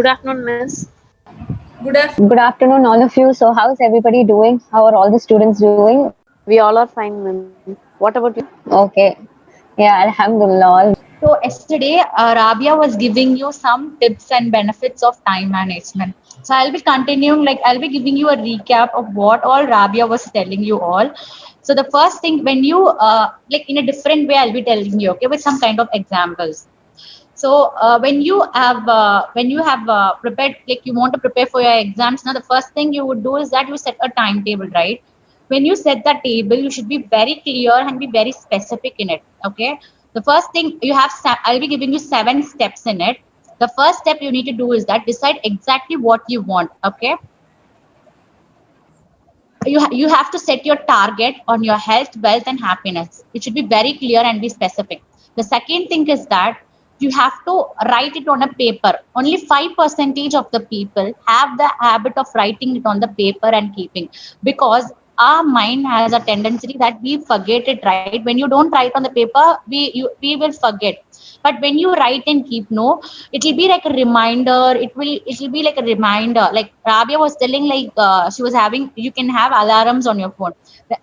Good afternoon, Miss. Good afternoon. Good afternoon, all of you. So, how's everybody doing? How are all the students doing? We all are fine, ma'am. What about you? Okay. Yeah, Alhamdulillah. So yesterday, Rabia was giving you some tips and benefits of time management. So I'll be continuing, like I'll be giving you a recap of what all Rabia was telling you all. So the first thing, when you like in a different way, I'll be telling you, okay, with some kind of examples. So when you have prepared, like you want to prepare for your exams, now the first thing you would do is that you set a timetable, right? When you set that table, you should be very clear and be very specific in it. Okay. The first thing you have, I'll be giving you 7 steps in it. The first step you need to do is that decide exactly what you want. Okay. You have to set your target on your health, wealth, and happiness. It should be very clear and be specific. The second thing is that you have to write it on a paper. Only 5% of the people have the habit of writing it on the paper and keeping, because our mind has a tendency that we forget it, right? When you don't write on the paper, we will forget. But when you write and keep, no, it will be like a reminder. It will be like a reminder. Like Rabia was telling, like she was having, you can have alarms on your phone.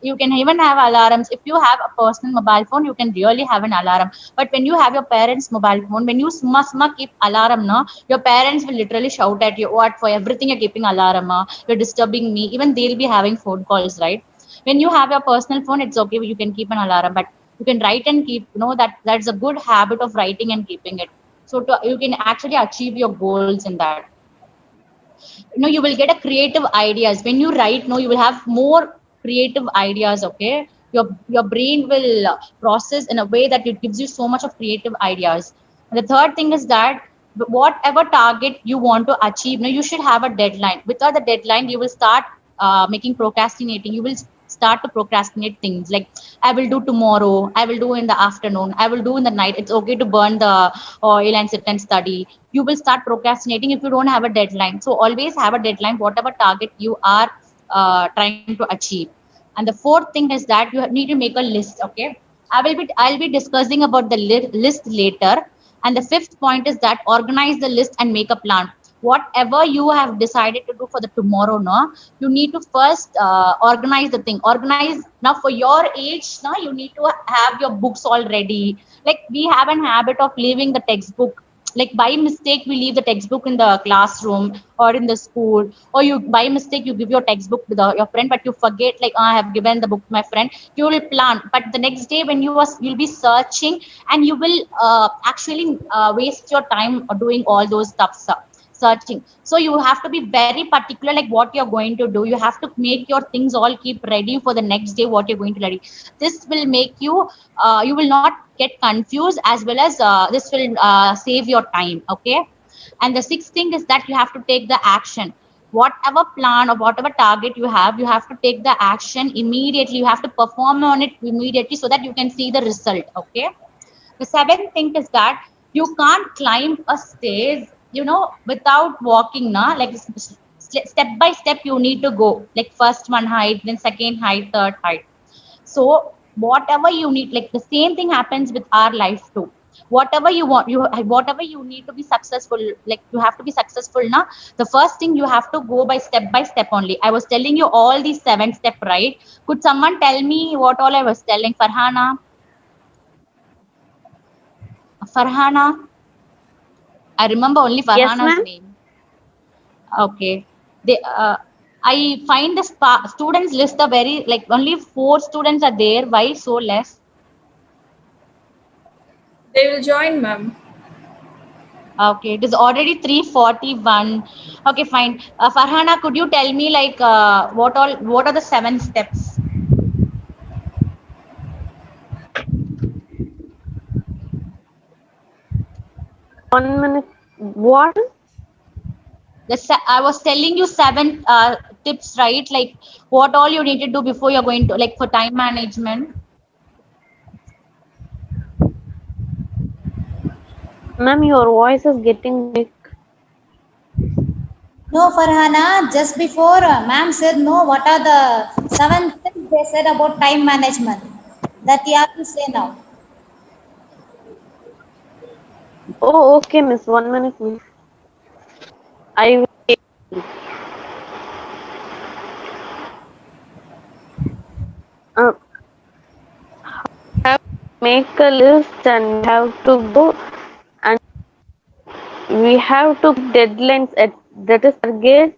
You can even have alarms. If you have a personal mobile phone, you can really have an alarm. But when you have your parents mobile phone, when you sma keep alarm, no, your parents will literally shout at you, what, for everything you're keeping alarm, you're disturbing me. Even they'll be having phone calls, right? When you have your personal phone, it's okay, you can keep an alarm. But you can write and keep, that's a good habit of writing and keeping it. So you can actually achieve your goals in that. You will get a creative ideas when you write. No, you will have more creative ideas. Okay, your brain will process in a way that it gives you so much of creative ideas. And the third thing is that whatever target you want to achieve, you should have a deadline. Without the deadline, you will start making procrastinating. You will start to procrastinate things like, I will do tomorrow, I will do in the afternoon, I will do in the night. It's okay to burn the oil and sit and study. You will start procrastinating if you don't have a deadline. So always have a deadline, whatever target you are trying to achieve. And the fourth thing is that you need to make a list. Okay, I'll be discussing about the list later. And the fifth point is that organize the list and make a plan. Whatever you have decided to do for the tomorrow, no, you need to first organize the thing. Organize now. For your age now, you need to have your books all ready. Like we have an habit of leaving the textbook, like by mistake we leave the textbook in the classroom or in the school, or you by mistake you give your textbook to your friend, but you forget, like, "Oh, I have given the book to my friend." You will plan, but the next day when you'll be searching, and you will actually waste your time doing all those stuff, searching. So you have to be very particular, like what you're going to do. You have to make your things all keep ready for the next day, what you're going to ready. This will make you, you will not get confused, as well as this will save your time. Okay. And the sixth thing is that you have to take the action. Whatever plan or whatever target you have to take the action immediately. You have to perform on it immediately so that you can see the result. Okay. The seventh thing is that you can't climb a stairs, without walking, na. Like step by step, you need to go. Like first one height, then second height, third height. So whatever you need, like the same thing happens with our life too. Whatever you want, whatever you need to be successful, like you have to be successful now. The first thing, you have to go by step only. I was telling you all these 7 steps, right? Could someone tell me what all I was telling? Farhana, I remember only Yes, Farhana's ma'am. name. Okay. They, I find the students list are very, like only 4 students are there. Why so less? They will join, ma'am. Okay, it is already 3:41. Okay, fine. Farhana, could you tell me, like what are the 7 steps? 1 minute. What? I was telling you 7 tips, right? Like what all you need to do before you're going to, like, for time management. Ma'am, your voice is getting break. No, Farhana, just before ma'am said no, what are the 7 things they said about time management that you have to say now? Oh, okay, miss. 1 minute, miss. I will uh, have to make a list and have to go and we have to put deadlines at that is target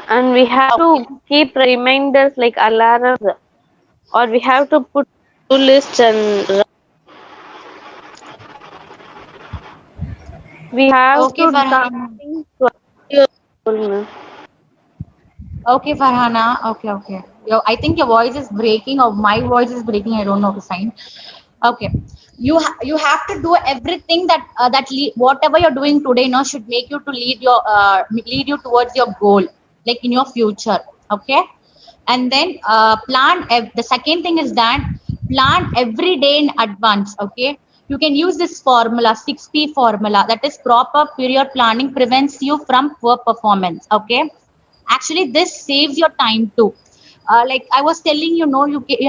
and we have Okay. to keep reminders like alarms or we have to put to list and we have Okay, to Farhana. something to achieve your goal. Okay, Farhana. Okay, okay. I think your voice is breaking, or my voice is breaking. I don't know the sign. Okay, you have to do everything whatever you're doing today, should make you to lead you towards your goal, like in your future. Okay, and then the second thing is that plan every day in advance. Okay, you can use this formula, 6P formula, that is proper period planning prevents you from poor performance. Okay, actually this saves your time too. Like I was telling you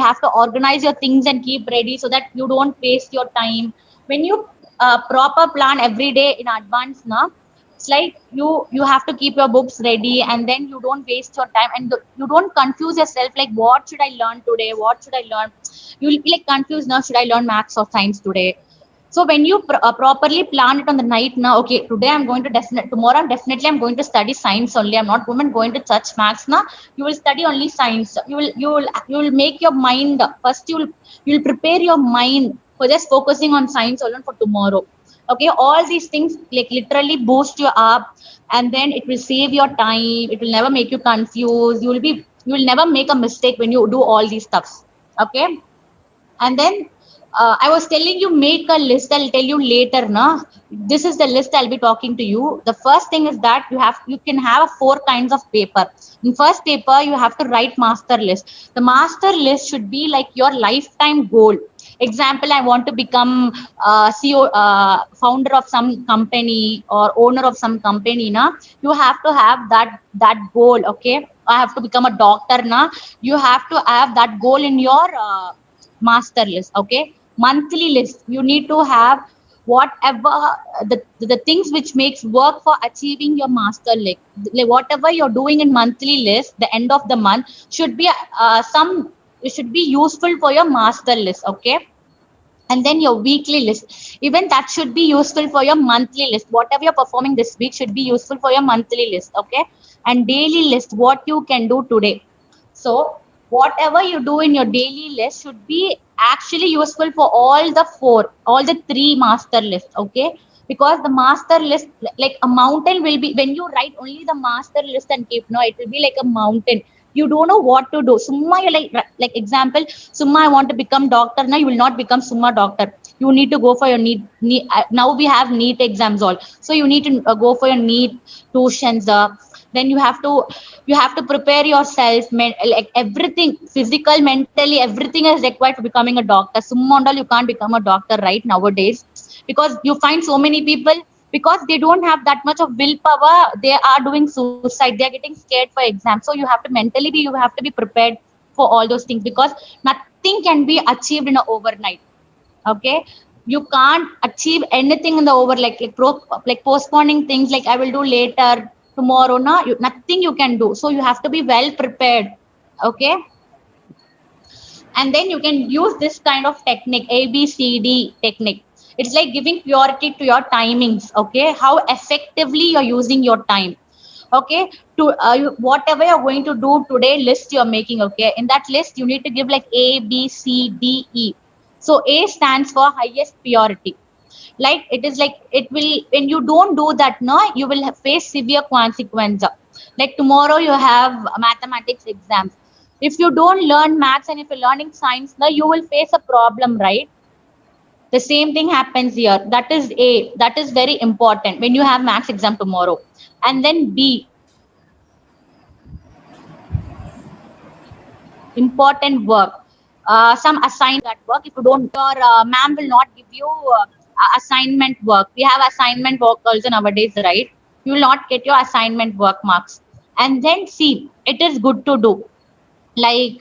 have to organize your things and keep ready so that you don't waste your time when you proper plan every day in advance. Now it's like you have to keep your books ready, and then you don't waste your time, and you don't confuse yourself like what should I learn today, what should I learn. You'll be like confused now, should I learn maths or science today. So when you properly plan it on the night, now okay, today I'm going to tomorrow I'm going to study science only. I'm not going to touch maths. Now you will study only science. You will make your mind first. You'll prepare your mind for just focusing on science alone for tomorrow. Okay, all these things like literally boost you up, and then it will save your time. It will never make you confused. You will never make a mistake when you do all these stuffs. Okay, and then I was telling you make a list. I'll tell you later. Now this is the list I'll be talking to you. The first thing is that you can have four kinds of paper. In first paper you have to write master list. The master list should be like your lifetime goal. Example, I want to become CEO, founder of some company or owner of some company. Now you have to have that goal. Okay, I have to become a doctor. Now you have to have that goal in your master list. Okay, monthly list, you need to have whatever the things which makes work for achieving your master list. Like whatever you're doing in monthly list, the end of the month should be some it should be useful for your master list. Okay, and then your weekly list, even that should be useful for your monthly list. Whatever you're performing this week should be useful for your monthly list. Okay, and daily list, what you can do today. So whatever you do in your daily list should be actually useful for all the three master lists. Okay, because the master list, like a mountain will be, when you write only the master list and keep, no, it will be like a mountain. You don't know what to do. Summa, you like example, Summa, I want to become doctor. Now you will not become Summa doctor. You need to go for your need now we have NEET exams all, so you need to go for your NEET tuitions. Then you have to prepare yourself, like everything, physical, mentally, everything is required for becoming a doctor. Summa and all, you can't become a doctor right nowadays, because you find so many people, because they don't have that much of willpower, they are doing suicide, they are getting scared for exams. So you have to be prepared for all those things, because nothing can be achieved in a overnight. Okay, you can't achieve anything in the over, like postponing things, like I will do later, tomorrow. Nothing you can do, so you have to be well prepared. Okay, and then you can use this kind of technique, ABCD technique. It's like giving priority to your timings. Okay, how effectively you're using your time. Okay, whatever you're going to do today, list you're making. Okay, in that list you need to give like ABCDE. So A stands for highest priority. Like it is like, it will, when you don't do that, no, you will face severe consequence. Like tomorrow you have mathematics exams. If you don't learn maths, and if you're learning science, now you will face a problem, right? The same thing happens here. That is A, that is very important when you have maths exam tomorrow. And then B, important work. Some assign that work. If you don't, your ma'am will not give you assignment work. We have assignment work also nowadays, right? You will not get your assignment work marks. And then C, it is good to do. Like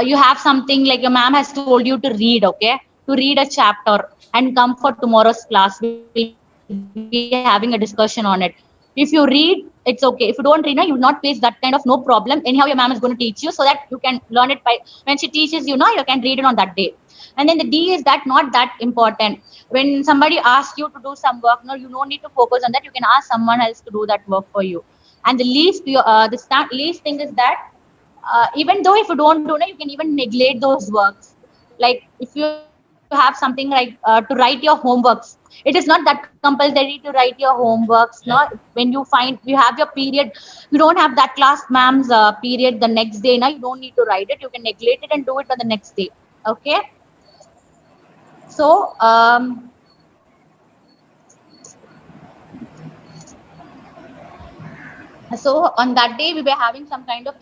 you have something, like your ma'am has told you to read. Okay, to read a chapter and come for tomorrow's class. Will not give you be having a discussion on it. If you read, it's okay. If you don't read, you will not face that kind of no problem. Anyhow, your ma'am is going to teach you so that you can learn it by when she teaches you. You can read it on that day. And then the D is that not that important. When somebody asks you to do some work, you don't need to focus on that. You can ask someone else to do that work for you. And the least thing is that even though if you don't do it, you can even neglect those works. Like if you have something like to write your homeworks, it is not that compulsory to write your homeworks. No, when you find you have your period, you don't have that class ma'am's period the next day. Now you don't need to write it. You can neglect it and do it on the next day. Okay. So so on that day we were having some kind of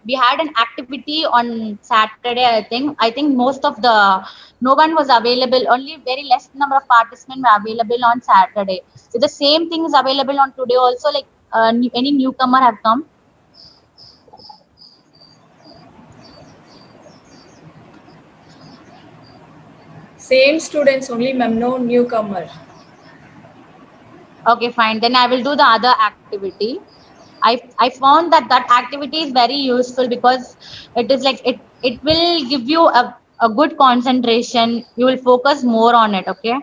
we had an activity on Saturday. I think most of the no one was available, only very less number of participants were available on Saturday. So the same thing is available on today also, like any newcomer have come. Same students only, ma'am. No newcomer. Okay, fine, then I will do the other activity. I found that that activity is very useful because it is like it will give you a good concentration. You will focus more on it. Okay.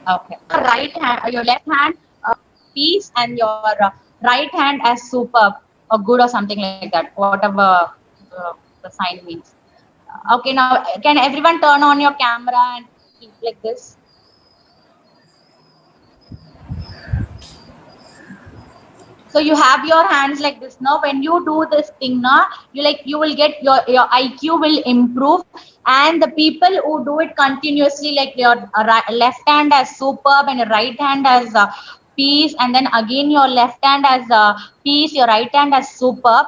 Okay. Right hand, your left hand, peace, and your right hand as superb or good or something like that. Whatever the sign means. Okay. Now, can everyone turn on your camera and keep like this? So you have your hands like this. Now when you do this thing, now you will get your IQ will improve, and the people who do it continuously, like your left hand as superb and your right hand as peace, and then again your left hand as peace, your right hand as superb,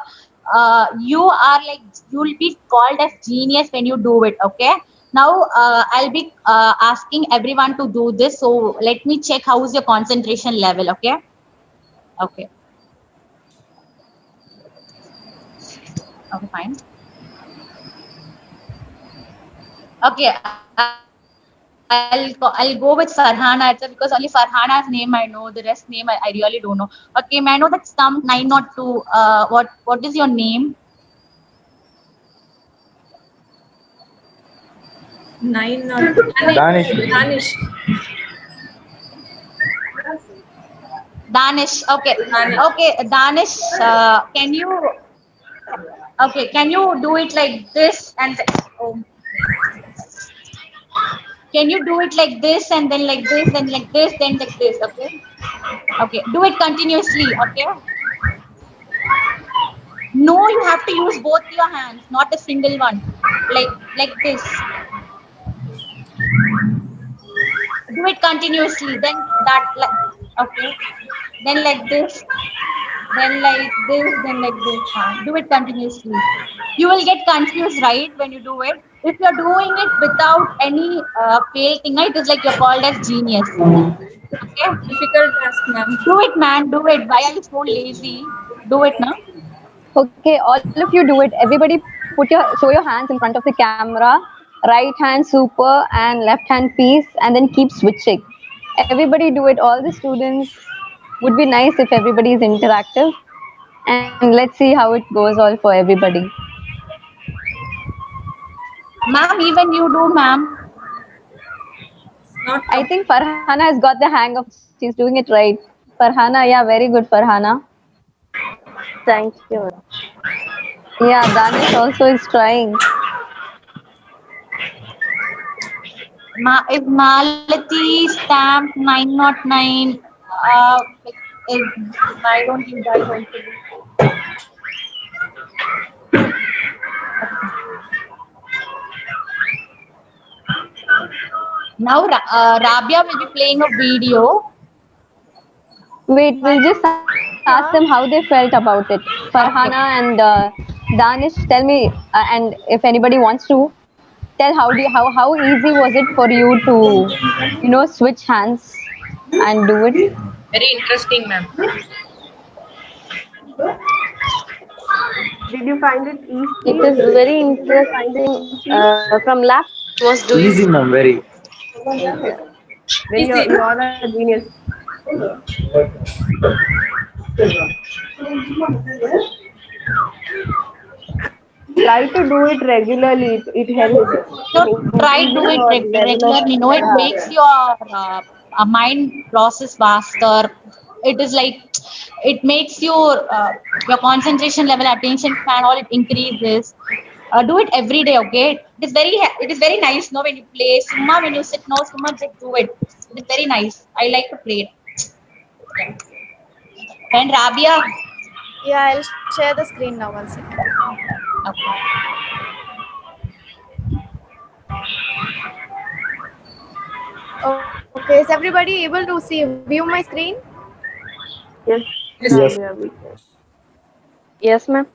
you are like, you will be called as genius when you do it. Okay. Now I'll be asking everyone to do this, so let me check how is your concentration level. Okay. Okay. Okay, fine. Okay, I'll go with Farhana itself because only Farhana's name I know. The rest name I really don't know. Okay, may I know that stump 902? What is your name? 9 not Danish. Danish. Danish. Okay, okay, Danish. Can you? Okay, can you do it like this and? Oh. Can you do it like this and then like this, then like this, then like this? Okay. Okay. Do it continuously. Okay. No, you have to use both your hands, not a single one. Like this. Do it continuously. Then that like okay. Then like this. Then like this. Then like this. Do it continuously. You will get confused, right, when you do it. If you're doing it without any fail thing, it is like you're called as genius. Okay. Difficult task, ma'am. Do it, man. Do it. Why are you so lazy? Do it now. Okay, all of you do it. Everybody show your hands in front of the camera. Right hand super and left hand peace, and then keep switching. Everybody do it. All the students, would be nice if everybody is interactive. And let's see how it goes all for everybody. Ma'am, even you do, ma'am. Not I think Farhana has got the hang of. She's doing it right. Farhana, yeah, very good, Farhana. Thank you. Yeah, Danish also is trying. If Malati stamp 909, if I don't think that going to be. Now Rabia will be playing a video. Wait, we'll just ask them how they felt about it. Farhana and Danish, tell me, and if anybody wants to, tell how easy was it for you to, switch hands? and do it. Very interesting, ma'am. Did you find it It easy? is Very interesting. From last Was doing Easy, ma'am. Very. okay. Then easy. you are a genius. Try to do it regularly. It helps So in try increasing do it your level of regularly. No, it makes your mind process faster. It is like it makes your concentration level, attention span, all it increases. Do it every day, okay? It is very nice. No, when you play summa, when you sit, no summa, just do it. It is very nice. I like to play it. Yeah. And Rabia, Yeah, I'll share the screen now. 1 second. okay. Okay, is everybody able to see view my screen? yes, Yes. Yes. Rabia, we can. Yes, ma'am.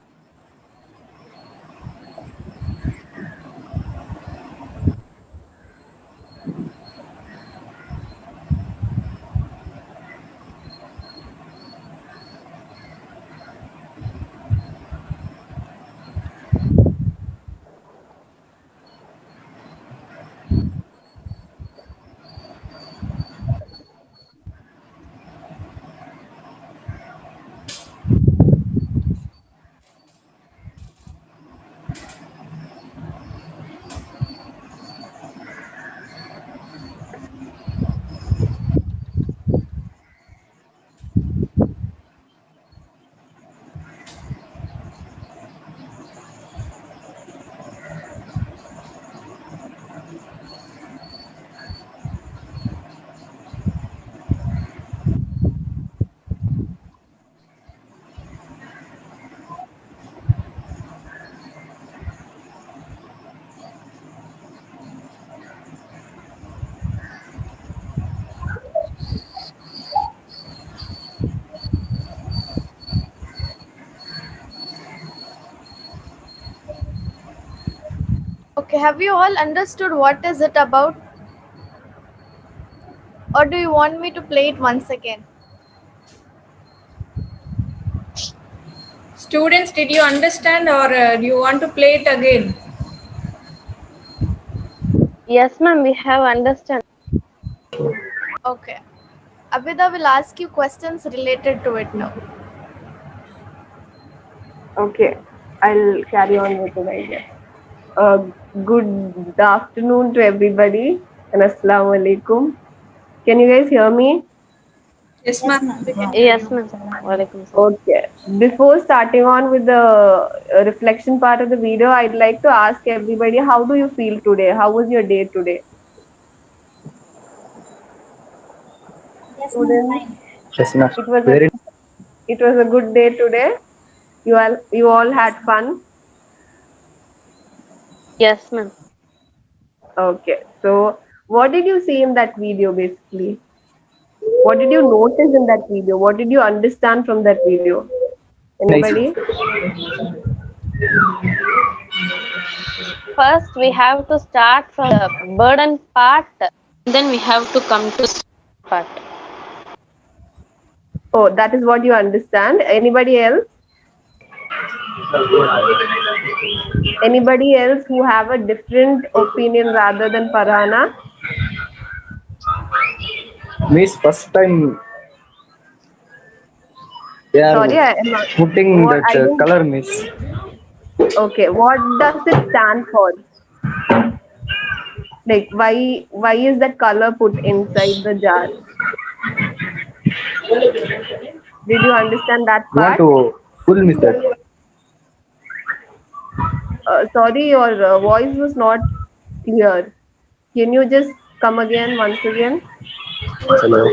Okay, have you all understood what is it about? Or do you want me to play it once again? Students, did you understand or do you want to play it again? Yes, ma'am. We have understand. Okay. Abida will ask you questions related to it now. Okay, I'll carry on with it, I guess. Good afternoon to everybody and assalamu alaikum. Can you guys hear me? Yes, Yes, ma'am. ma'am. We can. Yes, ma'am. Walaikum salam. Okay. Before starting on with the reflection part of the video, I'd like to ask everybody, how do you feel today? How was your day today? Yes, ma'am. Students, Fine. Yes, ma'am. it was a Very. it was a good day today. You all had fun. Yes, ma'am. Okay. So, what did you see in that video basically? What did you notice in that video? What did you understand from that video? Nice. Anybody? First, we have to start from the burden part, then we have to come to part. Oh, that is what you understand. Anybody else? Anybody else who have a different opinion rather than Farhana? Miss, first time they are Sorry, I am not. putting What that I didn't. color, miss. Okay, what does it stand for? Like, why is that color put inside the jar? Did you understand that You want part? to full miss that? Sorry, your voice was not clear. Can you just come again once again? Hello.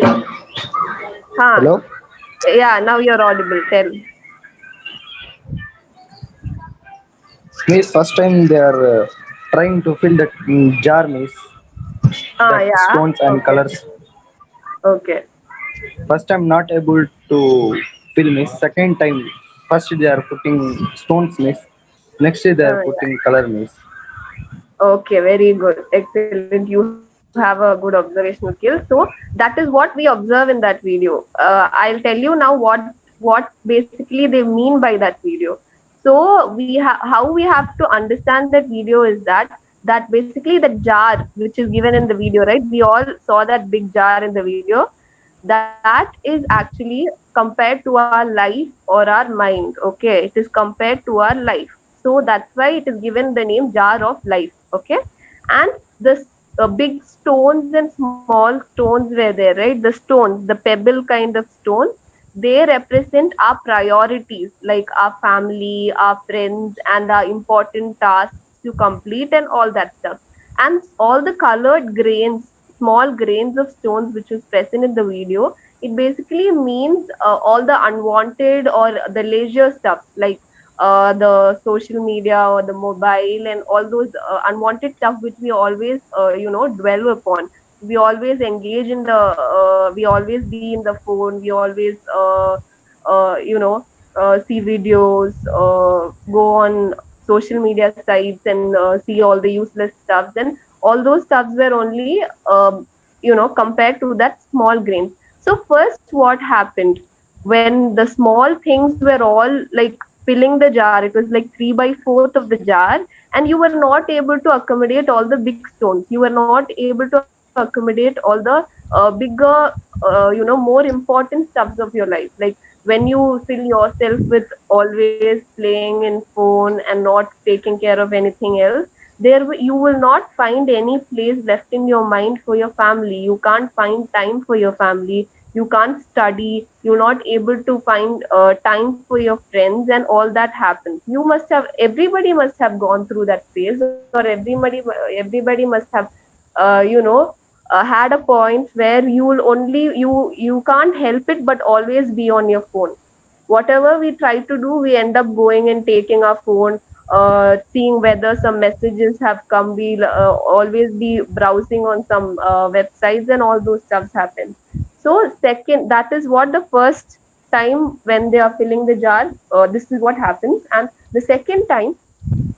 Huh? Hello. Yeah, now you're audible. Tell. Miss, first time they are trying to fill that jar, miss. Ah, That yeah. stones and Okay. colors. Okay. First time not able to fill, miss. Second time, first they are putting stones, miss. Next day they are Yeah. putting color, miss. Okay. Very good. Excellent. You have have a good observational skill. So that is what we observe in that video. I'll tell you now what basically they mean by that video. So how we have to understand that video is that basically the jar which is given in the video, right? We all saw that big jar in the video. That is actually compared to our life or our mind. Okay, it is compared to our life. So that's why it is given the name jar of life. Okay, and the big stones and small stones were there, right? The stones, the pebble kind of stones, they represent our priorities like our family, our friends, and our important tasks to complete and all that stuff. And all the colored grains, small grains of stones which is present in the video, it basically means all the unwanted or the leisure stuff like the social media or the mobile and all those unwanted stuff which we always dwell upon. We always engage in the we always be in the phone. We always see videos, go on social media sites and see all the useless stuff. Then all those stuffs were only compared to that small grains. So first what happened when the small things were all like filling the jar, it was like 3/4 of the jar, and you were not able to accommodate all the big stones. You were not able to accommodate all the bigger more important stuffs of your life, like when you fill yourself with always playing in phone and not taking care of anything else, you will not find any place left in your mind for your family. You can't find time for your family, you can't study, you're not able to find time for your friends, and all that happens. Everybody must have gone through that phase, or everybody must have had a point where you can't help it but always be on your phone. Whatever we try to do, we end up going and taking our phone, seeing whether some messages have come. We'll always be browsing on some websites, and all those stuffs happen. So second, that is what the first time when they are filling the jar, this is what happens. And the second time,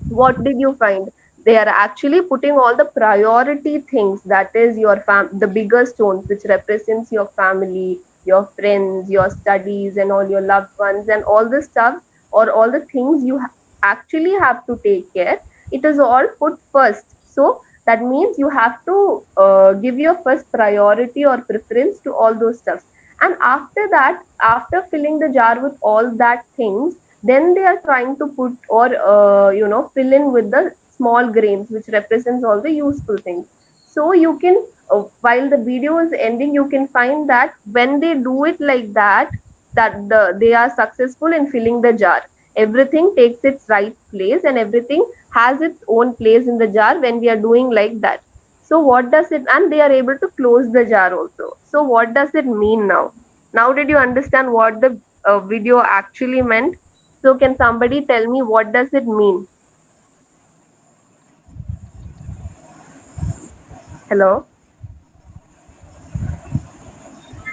what did you find? They are actually putting all the priority things, that is the bigger stones which represents your family, your friends, your studies, and all your loved ones, and all the stuff or all the things you actually have to take care. It is all put first. So that means you have to give your first priority or preference to all those stuff. And after that, after filling the jar with all that things, then they are trying to put or fill in with the small grains which represents all the useful things. So you can while the video is ending, you can find that when they do it like that, they are successful in filling the jar. Everything takes its right place and everything has its own place in the jar when we are doing like that. So what does it, and they are able to close the jar also. So what does it mean now? Now did you understand what the video actually meant? So can somebody tell me what does it mean? Hello?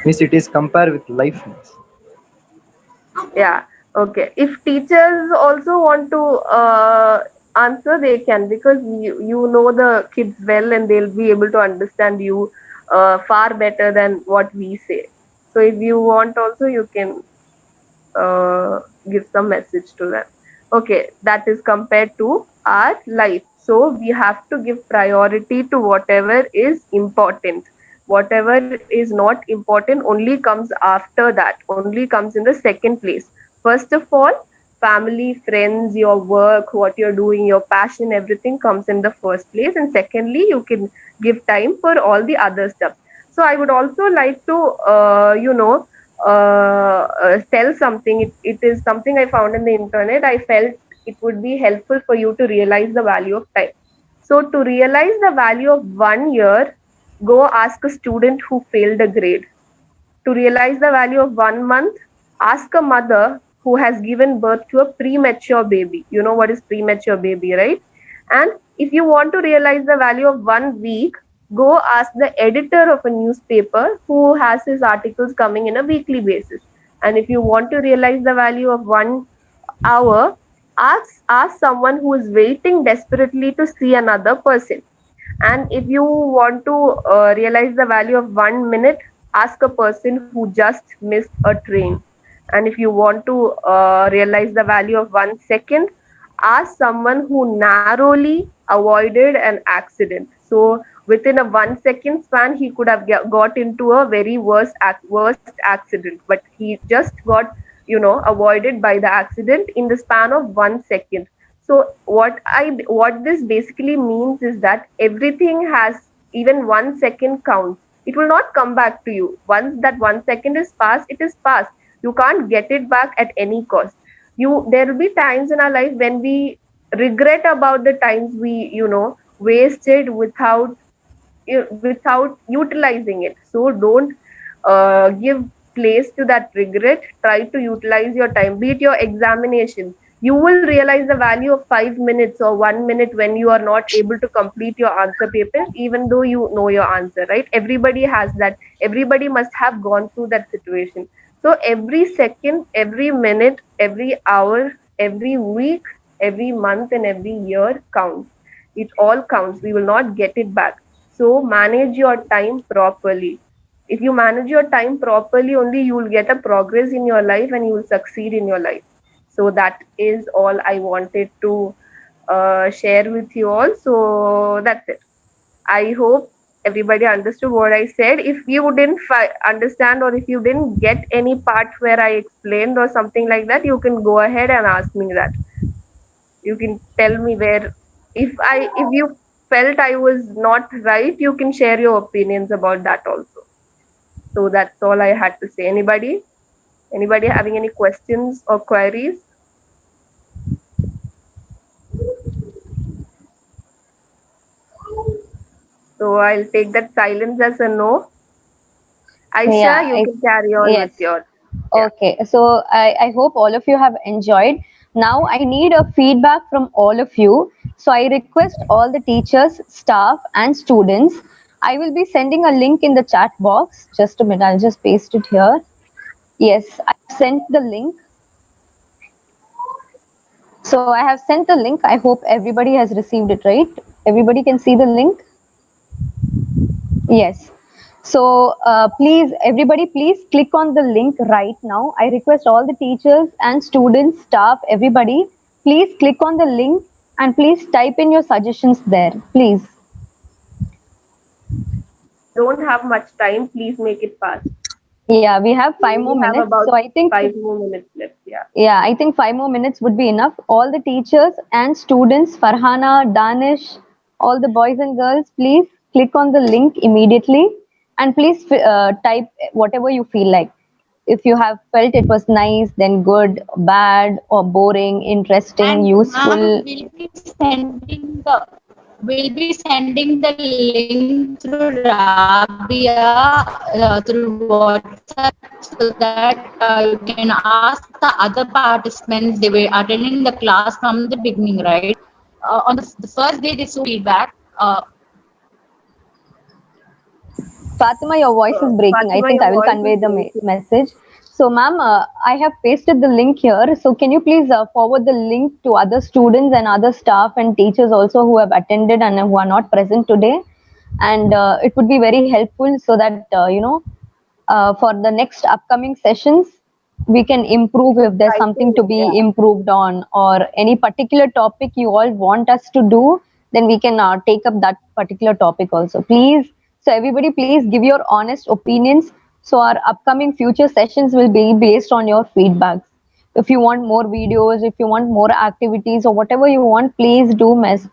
Miss, it is compare with life, miss. Yeah. Okay. If teachers also want to answer, they can, because you know the kids well and they'll be able to understand you far better than what we say. So if you want also, you can give some message to them. Okay, that is compared to our life. So we have to give priority to whatever is important. Whatever is not important only comes after that, only comes in the second place. First of all, family, friends, your work, what you're doing, your passion, everything comes in the first place. And secondly, you can give time for all the other stuff. So I would also like to, tell something. It is something I found in the internet. I felt it would be helpful for you to realize the value of time. So to realize the value of 1 year, go ask a student who failed a grade. To realize the value of 1 month, ask a mother who has given birth to a premature baby. You know what is premature baby, right? And if you want to realize the value of 1 week, go ask the editor of a newspaper who has his articles coming in a weekly basis. And if you want to realize the value of 1 hour, ask someone who is waiting desperately to see another person. And if you want to realize the value of 1 minute, ask a person who just missed a train. And if you want to realize the value of 1 second, ask someone who narrowly avoided an accident. So within a 1 second span, he could have got into a very worst accident, but he just got avoided by the accident in the span of 1 second. So what this basically means is that everything has, even 1 second counts. It will not come back to you. Once that 1 second is passed, it is passed. You can't get it back at any cost. There will be times in our life when we regret about the times we wasted without utilizing it. So don't give place to that regret. Try to utilize your time, be it your examination. You will realize the value of 5 minutes or 1 minute when you are not able to complete your answer paper, even though you know your answer, right? Everybody has that. Everybody must have gone through that situation. So every second, every minute, every hour, every week, every month, and every year counts. It all counts. We will not get it back. So manage your time properly. If you manage your time properly, only you will get a progress in your life and you will succeed in your life. So that is all I wanted to share with you all. So that's it. I hope everybody understood what I said. If you didn't understand, or if you didn't get any part where I explained or something like that, you can go ahead and ask me that. You can tell me where, if you felt I was not right, you can share your opinions about that also. So that's all I had to say. Anybody having any questions or queries? So I'll take that silence as a no. Aisha, Yeah, you can carry on yes. with your. Okay, so I hope all of you have enjoyed. Now I need a feedback from all of you. So I request all the teachers, staff, and students. I will be sending a link in the chat box. Just a minute, I'll just paste it here. Yes, I sent the link. So I have sent the link. I hope everybody has received it, right? Everybody can see the link? Yes. So please, everybody, please click on the link right now. I request all the teachers and students, staff, everybody, please click on the link and please type in your suggestions there, please. Don't have much time. Please make it fast. Yeah, we have 5 more We have minutes. about So I think 5 more minutes left. Yeah. Yeah, I think 5 more minutes would be enough. All the teachers and students, Farhana, Danish, all the boys and girls, please click on the link immediately and please type whatever you feel like. If you have felt it was nice, then good, bad, or boring, interesting, And useful. ma'am, we'll be sending the link through Rabia through WhatsApp so that you can ask the other participants. They were attending the class from the beginning, right? On the first day, they saw feedback. Fatima, your voice is breaking. I Fatima, think your I will voice convey is the breaking. message. So, ma'am, I have pasted the link here. So, can you please forward the link to other students and other staff and teachers also who have attended and who are not present today? And it would be very helpful so that, for the next upcoming sessions, we can improve if there's something to be improved on or any particular topic you all want us to do, then we can take up that particular topic also. Please, so everybody, please give your honest opinions. So our upcoming future sessions will be based on your feedbacks. If you want more videos, if you want more activities or whatever you want, please please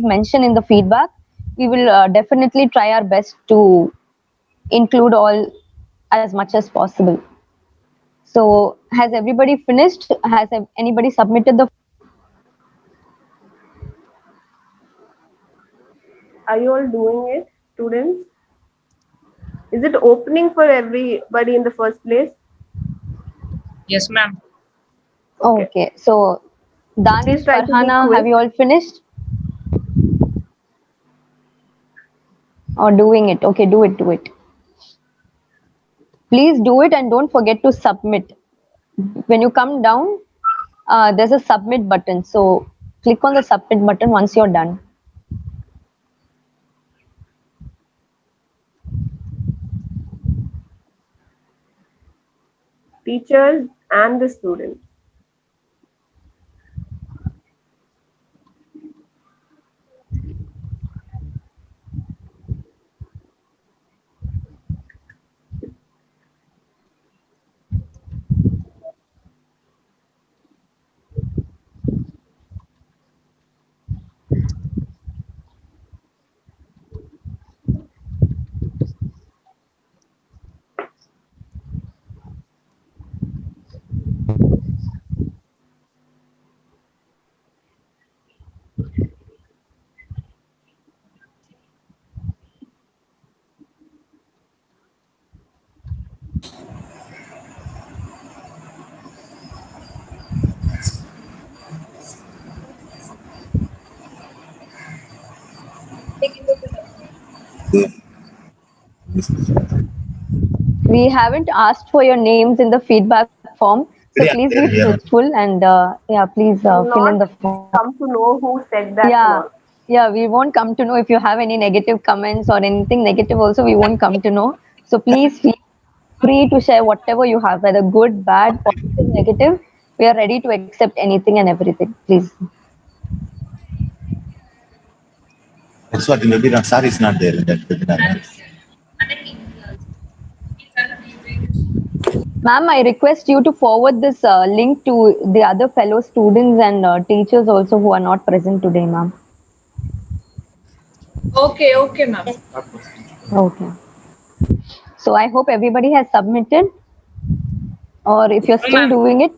mention in the feedback. We will definitely try our best to include all as much as possible. So, has everybody finished? Has anybody submitted the? Are you all doing it, students? Is it opening for everybody in the first place? Yes, ma'am. Okay. So, Please Danish, try to be Farhana, quick. have you all finished? Or doing it? Okay, do it, do it. Please do it and don't forget to submit. When you come down, there's a submit button. So, click on the submit button once you're done. teachers and the students. We haven't asked for your names in the feedback form, so please be truthful and yeah, please We will fill in not the form. come to know who said that Yeah, word. yeah, we won't come to know if you have any negative comments or anything negative. Also, we won't come to know. So please feel free to share whatever you have, whether good, bad, positive, negative. We are ready to accept anything and everything. Please. That's what maybe not sir is not there in that webinar. Ma'am, I request you to forward this link to the other fellow students and teachers also who are not present today, ma'am. Okay, ma'am. Okay. So I hope everybody has submitted, or if you're No, still ma'am. doing it,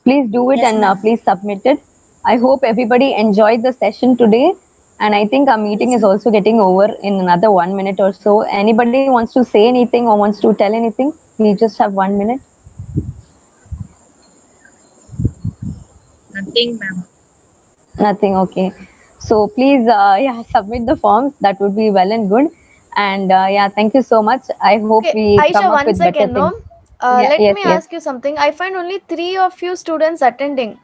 please do it Yes, and ma'am. please submit it. I hope everybody enjoyed the session today. And I think our meeting Yes, is ma'am. also getting over in another 1 minute or so. Anybody wants to say anything or wants to tell anything? We just have 1 minute. Nothing, ma'am. Nothing. Okay. So please, yeah, submit the forms. That would be well and good. And yeah, thank you so much. I hope Okay, we come Aisha, up one with better second, things. no? Yeah. Let Yes. me Yes. ask you something. I find only 3 of you students attending.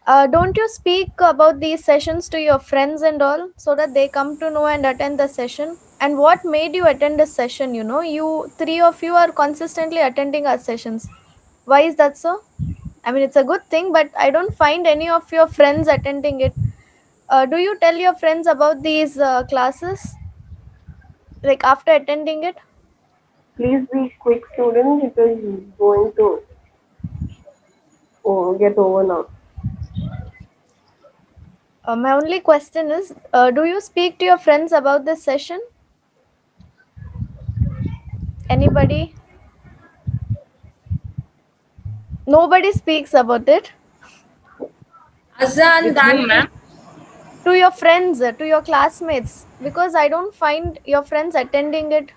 Don't you speak about these sessions to your friends and all so that they come to know and attend the session? And what made you attend this session? You 3 of you are consistently attending our sessions. Why is that so? I mean, it's a good thing, but I don't find any of your friends attending it. Do you tell your friends about these classes like after attending it? Please be quick, students. It is going to get over now. My only question is, do you speak to your friends about this session? Anybody? Nobody speaks about it. Azan, With whom, Daniel. ma'am? To your friends, to your classmates, because I don't find your friends attending it.